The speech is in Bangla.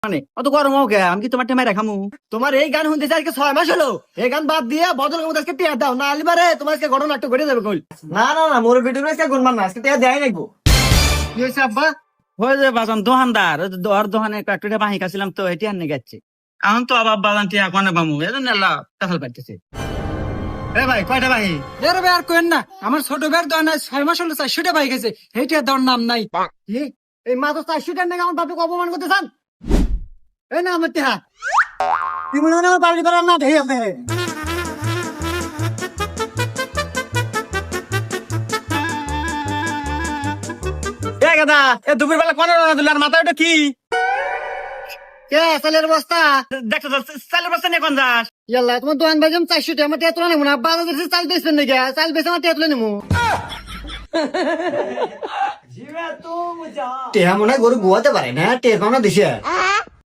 মানে অত গরম হোক আমি কি তোমার টেমাই রাখামু? তোমার এই গান শুনতেছে আজকে 6 মাস হলো। এই গান বাদ দিয়ে বদল কামত আজকে টিয়া দাও না আলিবারে তোমার আজকে ঘটনা একটা ঘটে যাবে কইল। না না না মোর ভিডিও আজকে গুনমান না আজকে টিয়া দেয় নাকবো। কি হইছে আব্বা? ওই যে বাজান দোকানদার ওই যে ওর দোকানে একটা বাহি খাচ্ছিলাম তো এটি আনে গেছে। এখন তো আবার বাজান টিয়া কোনে বামু এজন্য আল্লাহ কাঁঠাল পাইতেছে। এ ভাই কয়টা ভাই? এর ভাই আর কোয়েন না, আমার ছোট ভাইয়ের দোকানে 6 মাস হলো 400টা পাই গেছে, সেইটা দেওয়ার নাম নাই। কি এই মা তো 400 টাকা নাকি আমার বাপকে অপমান করতে চান? এই না আমার টিয়া তুই মনে হয় আমার বাড়ি করার না ঢেই আছে। এ গাদা এ দুপুর বেলা কোনে রান্না দিল আর মাথায় ওটা কি? কে চালের বস্তা? দেখো তো চালের বস্তা নিয়ে কোন যাস? ইয়াল্লা তোমার দোকান বাজাম 400 টাকা আমার টিয়া তোলা নেবো না। বাজার থেকে চাল বেচবেন নাকি? চাল বেচে আমার টিয়া তুলে নেবো। টিয়া মনে হয় গরু গোয়াতে পারে না, টের পাও না দেশে।